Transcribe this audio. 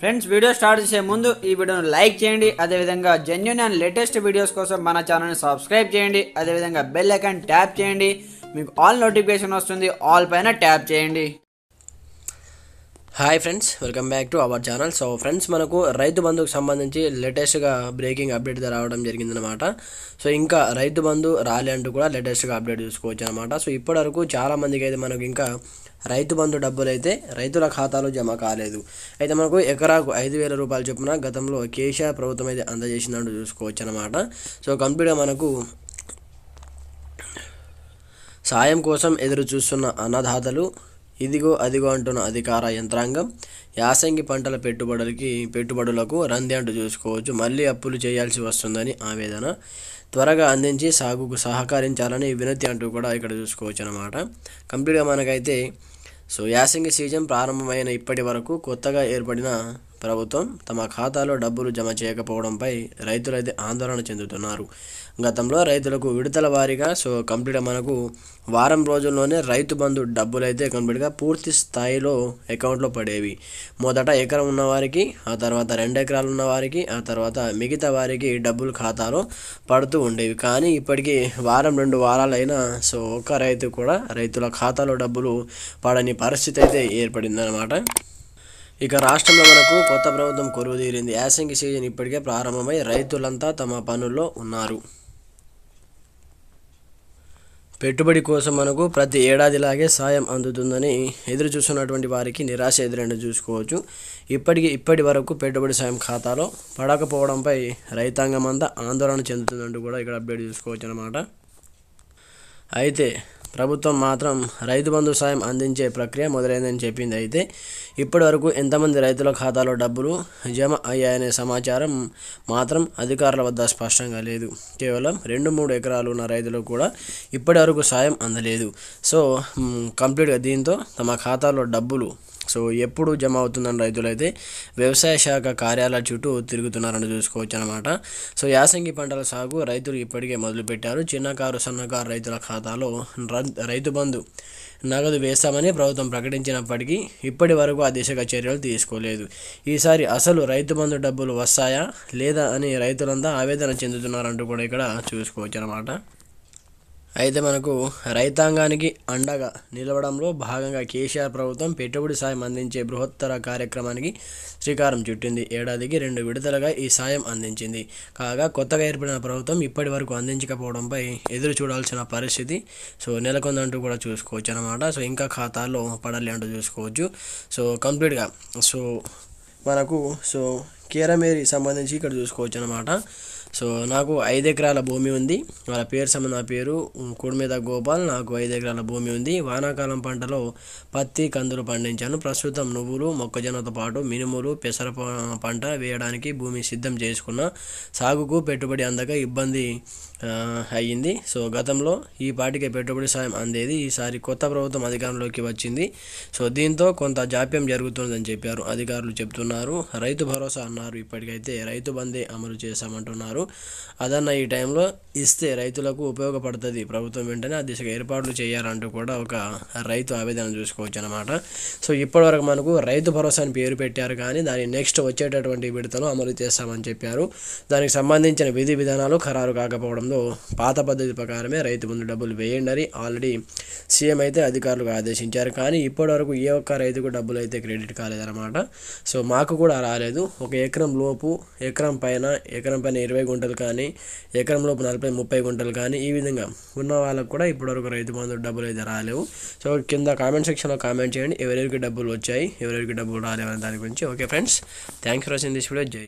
Friends, video start చేసే ముందు ఈ వీడియోను లైక్ చేయండి. అదేవిధంగా జెన్యూన్ అండ్ లేటెస్ట్ వీడియోస్ కోసం మన ఛానల్ని సబ్స్క్రైబ్ చేయండి. అదేవిధంగా బెల్ ఐకాన్ ట్యాప్ చేయండి. మీకు ఆల్ నోటిఫికేషన్ వస్తుంది. ఆల్ పైన ట్యాప్ చేయండి. Hi friends, welcome back to our channel. So friends, మనకు రైతు బంధుకు సంబంధించి లేటెస్ట్గా బ్రేకింగ్ అప్డేట్ రావడం జరిగిందనమాట. సో ఇంకా రైతు బంధు రాలే అంటూ కూడా లేటెస్ట్గా అప్డేట్ చూసుకోవచ్చు అనమాట. సో ఇప్పటివరకు చాలామందికి అయితే మనకు ఇంకా రైతు బంధు డబ్బులు అయితే రైతుల ఖాతాలో జమ కాలేదు. అయితే మనకు ఎకరాకు 5,000 రూపాయలు చొప్పున గతంలో కేసీఆర్ ప్రభుత్వం అయితే అందజేసిందంటూ చూసుకోవచ్చు అనమాట. సో కంప్లీట్గా మనకు సాయం కోసం ఎదురు చూస్తున్న అన్నదాతలు ఇదిగో అదిగో అంటున్న అధికార యంత్రాంగం యాసంగి పంటల పెట్టుబడులకు రంది అంటూ చూసుకోవచ్చు. మళ్ళీ అప్పులు చేయాల్సి వస్తుందని ఆవేదన. త్వరగా అందించి సాగుకు సహకరించాలని వినతి అంటూ కూడా ఇక్కడ చూసుకోవచ్చు అనమాట. కంప్లీట్గా మనకైతే సో యాసంగి సీజన్ ప్రారంభమైన ఇప్పటి వరకు కొత్తగా ఏర్పడిన ప్రభుత్వం తమ ఖాతాలో డబ్బులు జమ చేయకపోవడంపై రైతులైతే ఆందోళన చెందుతున్నారు. గతంలో రైతులకు విడతల వారీగా సో కంప్లీట్గా మనకు వారం రోజుల్లోనే రైతు బంధు డబ్బులు అయితే కంప్లీట్గా పూర్తి స్థాయిలో అకౌంట్లో పడేవి. మొదట ఎకరం ఉన్నవారికి, ఆ తర్వాత 2 ఎకరాలు ఉన్నవారికి, ఆ తర్వాత మిగతా వారికి డబ్బులు ఖాతాలో పడుతూ ఉండేవి. కానీ ఇప్పటికీ వారం 2 వారాలైనా సో ఒక్క రైతు కూడా రైతుల ఖాతాలో డబ్బులు పడని పరిస్థితి అయితే ఏర్పడిందనమాట. ఇక రాష్ట్రంలో మనకు కొత్త ప్రభుత్వం కొలువు తీరింది. యాసంగి సీజన్ ఇప్పటికే ప్రారంభమై రైతులంతా తమ పనుల్లో ఉన్నారు. పెట్టుబడి కోసం మనకు ప్రతి ఏడాదిలాగే సాయం అందుతుందని ఎదురు చూస్తున్నటువంటి వారికి నిరాశ ఎదురైన చూసుకోవచ్చు. ఇప్పటి వరకు పెట్టుబడి సాయం ఖాతాలో పడకపోవడంపై రైతాంగం అంతా ఆందోళన చెందుతుందంటూ కూడా ఇక్కడ అప్డేట్ చూసుకోవచ్చు అన్నమాట. అయితే ప్రభుత్వం మాత్రం రైతు బంధు సాయం అందించే ప్రక్రియ మొదలైందని చెప్పింది. అయితే ఇప్పటి వరకు ఎంతమంది రైతుల ఖాతాలో డబ్బులు జమ అయ్యాయనే సమాచారం మాత్రం అధికారుల వద్ద స్పష్టంగా లేదు. కేవలం 2-3 ఎకరాలు ఉన్న రైతులకు కూడా ఇప్పటి వరకు సాయం అందలేదు. సో కంప్లీట్గా దీంతో తమ ఖాతాలో డబ్బులు సో ఎప్పుడు జమ అవుతుందని రైతులైతే వ్యవసాయ శాఖ కార్యాలయాల చుట్టూ తిరుగుతున్నారని చూసుకోవచ్చు అనమాట. సో యాసంగి పంటల సాగు రైతులు ఇప్పటికే మొదలుపెట్టారు. చిన్నకారు సన్నకారు రైతుల ఖాతాలో రైతు బంధు నగదు వేస్తామని ప్రభుత్వం ప్రకటించినప్పటికీ ఇప్పటి వరకు ఆ దిశగా చర్యలు తీసుకోలేదు. ఈసారి అసలు రైతు బంధు డబ్బులు వస్తాయా లేదా అని రైతులంతా ఆవేదన చెందుతున్నారంటూ కూడా ఇక్కడ చూసుకోవచ్చు అనమాట. అయితే మనకు రైతాంగానికి అండగా నిలవడంలో భాగంగా కేసీఆర్ ప్రభుత్వం పెట్టుబడి సాయం అందించే బృహత్తర కార్యక్రమానికి శ్రీకారం చుట్టింది. ఏడాదికి 2 విడతలుగా ఈ సాయం అందించింది. కాగా కొత్తగా ఏర్పడిన ప్రభుత్వం ఇప్పటి వరకు అందించకపోవడంపై ఎదురు చూడాల్సిన పరిస్థితి సో నెలకొందంటూ కూడా చూసుకోవచ్చు అనమాట. సో ఇంకా ఖాతాల్లో పడాలి అంటూ చూసుకోవచ్చు. సో కంప్లీట్గా సో మనకు సో కీరమేరి సంబంధించి ఇక్కడ చూసుకోవచ్చు అనమాట. సో నాకు 5 ఎకరాల భూమి ఉంది. వాళ్ళ పేరు నా పేరు కుడిమీద గోపాల్. నాకు 5 ఎకరాల భూమి ఉంది. వానాకాలం పంటలో పత్తి, కందులు పండించాను. ప్రస్తుతం నువ్వులు, మొక్కజొన్నతో పాటు మినుములు, పెసర పంట వేయడానికి భూమి సిద్ధం చేసుకున్న. సాగుకు పెట్టుబడి అందక ఇబ్బంది అయ్యింది. సో గతంలో ఈ పాటికే పెట్టుబడి సాయం అందేది. ఈసారి కొత్త ప్రభుత్వం అధికారంలోకి వచ్చింది. సో దీంతో కొంత జాప్యం జరుగుతుందని చెప్పారు అధికారులు చెప్తున్నారు. రైతు భరోసా అన్నారు. ఇప్పటికైతే రైతు బందే అమలు చేశామంటున్నారు. అదన్న ఈ టైంలో ఇస్తే రైతులకు ఉపయోగపడుతుంది. ప్రభుత్వం వెంటనే ఆ దిశగా ఏర్పాట్లు చేయాలంటూ కూడా ఒక రైతు ఆవేదన చూసుకోవచ్చు అనమాట. సో ఇప్పటివరకు మనకు రైతు భరోసా అని పేరు పెట్టారు, కానీ దాని నెక్స్ట్ వచ్చేటటువంటి విడతలు అమలు చేస్తామని చెప్పారు. దానికి సంబంధించిన విధి విధానాలు ఖరారు కాకపోవడంతో పాత పద్ధతి ప్రకారమే రైతు బంధు డబ్బులు వేయండి అని ఆల్రెడీ సీఎం అయితే అధికారులకు ఆదేశించారు. కానీ ఇప్పటివరకు ఏ ఒక్క రైతుకు డబ్బులు అయితే క్రెడిట్ కాలేదన్నమాట. సో మాకు కూడా రాలేదు. ఒక ఎకరం లోపు, ఎకరం పైన 20 గుంటలు కానీ, ఎకరం లోపు 40-30 గుంటలు కానీ ఈ విధంగా ఉన్న వాళ్ళకు కూడా ఇప్పటివరకు రైతు బంధు డబ్బులు అయితే రాలేవు. సో కింద కామెంట్ సెక్షన్లో కామెంట్ చేయండి ఎవరెవరికి డబ్బులు వచ్చాయి, ఎవరెవరికి డబ్బులు రాలేవనే దాని గురించి. Okay friends, thanks for watching this video. జై